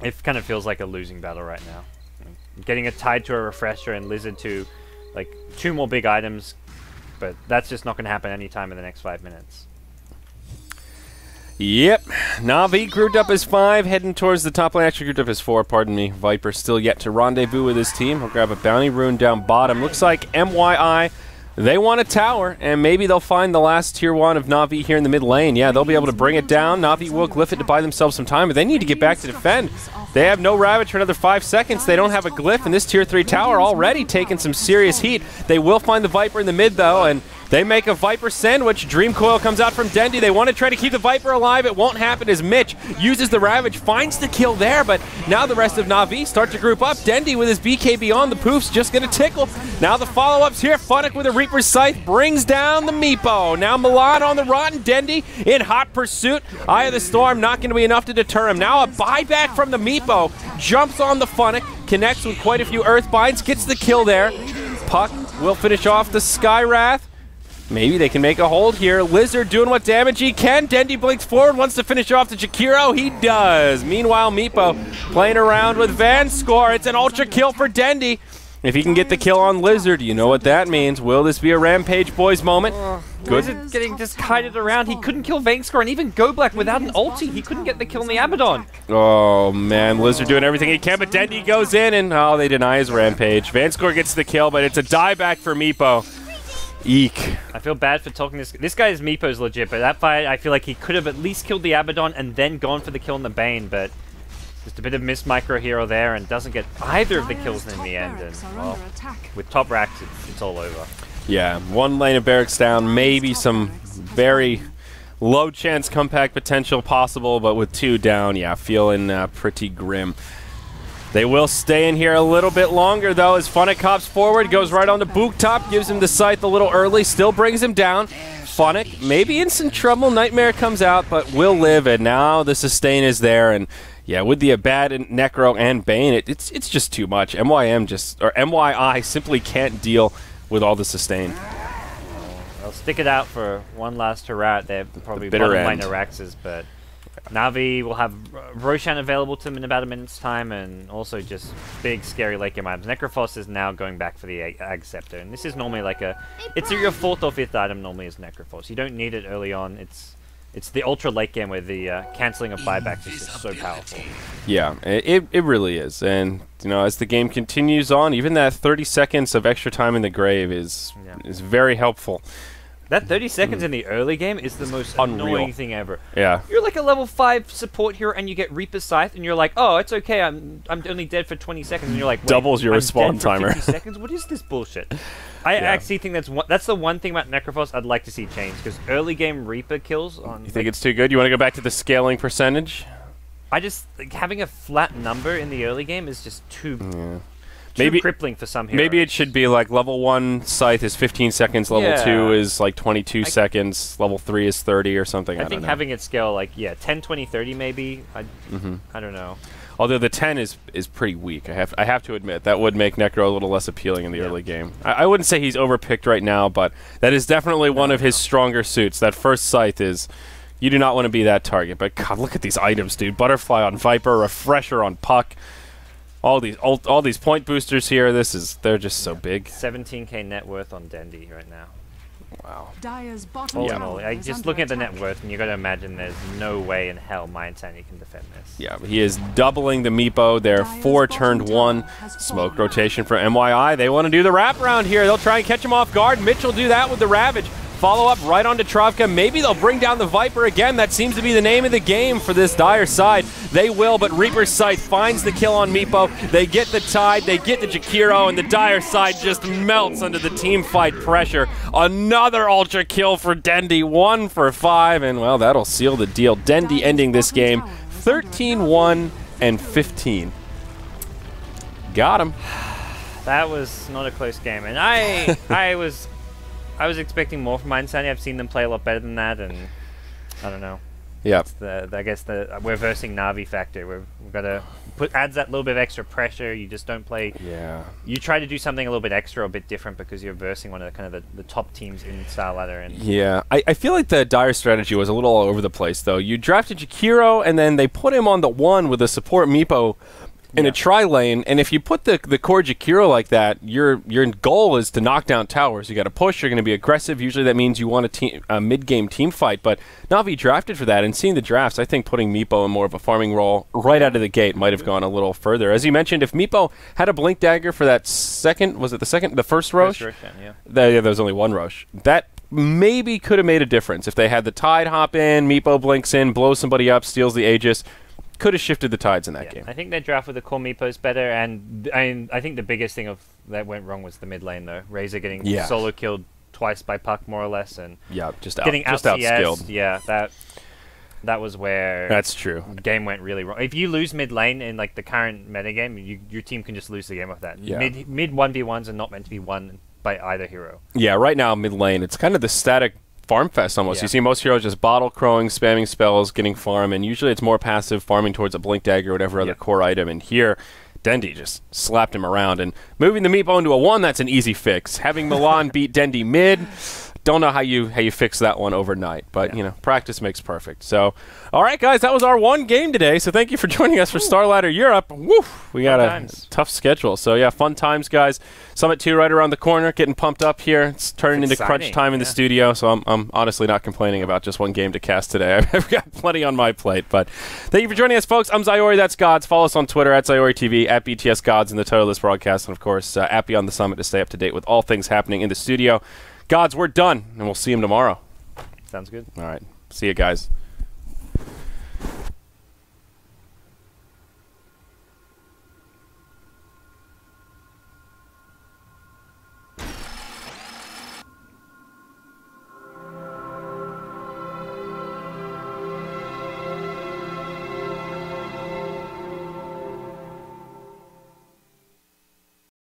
it kind of feels like a losing battle right now. Getting it tied to a refresher and Lizard to, like, 2 more big items, but that's just not going to happen anytime in the next 5 minutes. Yep, Navi grouped up as 5, heading towards the top lane. Actually grouped up as 4, pardon me. Viper still yet to rendezvous with his team. He'll grab a bounty rune down bottom. Looks like mYi, they want a tower, and maybe they'll find the last tier 1 of Navi here in the mid lane. Yeah, they'll be able to bring it down. Navi will glyph it to buy themselves some time, but they need to get back to defend. They have no Ravage for another 5 seconds. They don't have a glyph, and this tier 3 tower already taking some serious heat. They will find the Viper in the mid, though, and they make a Viper sandwich. Dream Coil comes out from Dendi. They want to try to keep the Viper alive. It won't happen as Mitch uses the Ravage, finds the kill there, but now the rest of Navi start to group up. Dendi with his BKB on, the poof's just going to tickle. Now the follow-ups here. Funnick with a Reaper's Scythe brings down the Meepo. Now Milan on the Rotten. Dendi in hot pursuit. Eye of the Storm not going to be enough to deter him. Now a buyback from the Meepo. Jumps on the Funnick. Connects with quite a few Earthbinds. Gets the kill there. Puck will finish off the Skywrath. Maybe they can make a hold here. Lizard doing what damage he can. Dendi blinks forward, wants to finish off the Jakiro. He does. Meanwhile, Meepo playing around with Vanscore. It's an ultra kill for Dendi. If he can get the kill on Lizard, you know what that means. Will this be a Rampage Boys moment? Good. Lizard getting just kited around. He couldn't kill Vanscore, and even Go Black without an ulti, he couldn't get the kill on the Abaddon. Oh, man. Lizard doing everything he can, but Dendi goes in, and oh, they deny his Rampage. Vanscore gets the kill, but it's a dieback for Meepo. Eek. I feel bad for talking this guy's Meepo's legit, but that fight, I feel like he could have at least killed the Abaddon and then gone for the kill on the Bane, but just a bit of missed micro here or there and doesn't get either of the kills in the end. And, well, with top racks, it's all over. Yeah, 1 lane of Barracks down, maybe some very low chance comeback potential possible, but with 2 down, yeah, feeling pretty grim. They will stay in here a little bit longer, though, as Funnick hops forward, goes right on the Book Top, gives him the Scythe a little early, still brings him down. Funnick maybe in some trouble. Nightmare comes out, but will live, and now the sustain is there, and yeah, with the Abad and Necro and Bane, it's just too much. mYi simply can't deal with all the sustain. They'll stick it out for one last hurrah. They're probably bottom line Araxes, but Navi will have Roshan available to him in about a minute's time, and also just big, scary late game items. Necrophos is now going back for the Ag Scepter, and this is normally like it's your 4th or 5th item normally is Necrophos. You don't need it early on. It's the ultra late game where the cancelling of buybacks is just so powerful. Yeah, it really is, and you know, as the game continues on, even that 30 seconds of extra time in the grave is very helpful. That 30 seconds in the early game is the most annoying thing ever. Yeah. You're like a level 5 support hero and you get Reaper's Scythe and you're like, oh, it's okay, I'm only dead for 20 seconds. And you're like, doubles your respawn timer. 50 seconds? What is this bullshit? I actually think that's the one thing about Necrophos I'd like to see change, because early game Reaper kills on... You think it's too good? You want to go back to the scaling percentage? I just... having a flat number in the early game is just too... too crippling for some heroes. Maybe it should be like level 1 Scythe is 15 seconds, level 2 is like 22 seconds, level 3 is 30 or something. I think having it scale like 10, 20, 30 maybe. I don't know. Although the 10 is pretty weak, I have to admit. That would make Necro a little less appealing in the early game. I wouldn't say he's overpicked right now, but that is definitely one of his stronger suits. That first Scythe is... You do not want to be that target. But God, look at these items, dude. Butterfly on Viper, Refresher on Puck. All these point boosters here. They're just so big. 17k net worth on Dendi right now. Wow. Just looking at the net worth, and you got to imagine there's no way in hell mYi can defend this. Yeah, he is doubling the Meepo. They're 4 turned 1. Smoke rotation for mYi. They want to do the wraparound here. They'll try and catch him off guard. Mitch will do that with the Ravage. Follow up right onto Travka. Maybe they'll bring down the Viper again. That seems to be the name of the game for this Dire side. They will, but Reaper's Scythe finds the kill on Meepo. They get the Tide, they get the Jakiro, and the Dire side just melts under the team fight pressure. Another Ultra kill for Dendi, 1 for 5, and well, that'll seal the deal. Dendi ending this game 13-1 and 15. Got him. That was not a close game, and I was expecting more from mYi. I've seen them play a lot better than that, and I don't know. Yeah. I guess we're versing Navi factor. We've got to adds that little bit of extra pressure. You just don't play. Yeah. You try to do something a little bit extra, or a bit different, because you're versing one of the kind of the top teams in Starladder. And yeah, I feel like the Dire strategy was a little all over the place though. You drafted Jakiro, and then they put him on the 1 with a support Meepo in a tri-lane, and if you put the core Jakiro like that, your goal is to knock down towers. You got to push, you're going to be aggressive. Usually that means you want a mid-game team fight, but Navi drafted for that, and seeing the drafts, I think putting Meepo in more of a farming role right out of the gate might have gone a little further. As you mentioned, if Meepo had a Blink Dagger for that the first Rosh? There was only 1 Rosh. That maybe could have made a difference. If they had the Tide hop in, Meepo blinks in, blows somebody up, steals the Aegis, could have shifted the tides in that game. I think their draft with the core Meepos better, and I think the biggest thing that went wrong was the mid lane though. Razor getting solo killed twice by Puck more or less, and getting outskilled. Yeah, that was where that's true. The game went really wrong. If you lose mid lane in like the current metagame, your team can just lose the game off that. Yeah. Mid 1v1s are not meant to be won by either hero. Yeah, right now mid lane, it's kind of the static farm fest almost. You see most heroes just bottle crowing, spamming spells, getting farm, and usually it's more passive, farming towards a Blink Dagger or whatever other core item. And here, Dendi just slapped him around. And moving the Meepo into a 1, that's an easy fix. Having Milan beat Dendi mid, don't know how you fix that one overnight, but you know, practice makes perfect. So, all right, guys, that was our 1 game today. So thank you for joining us for Starladder Europe. Woo, we got a tough schedule. So yeah, fun times, guys. Summit 2 right around the corner, getting pumped up here. It's turning into crunch time in the studio. So I'm honestly not complaining about just 1 game to cast today. I've got plenty on my plate. But thank you for joining us, folks. I'm Zyori. That's GoDz. Follow us on Twitter at Zyori TV, at BTS GoDz in the title of this broadcast, and of course at Beyond the Summit to stay up to date with all things happening in the studio. GoDz, we're done, and we'll see him tomorrow. Sounds good. All right. See you guys.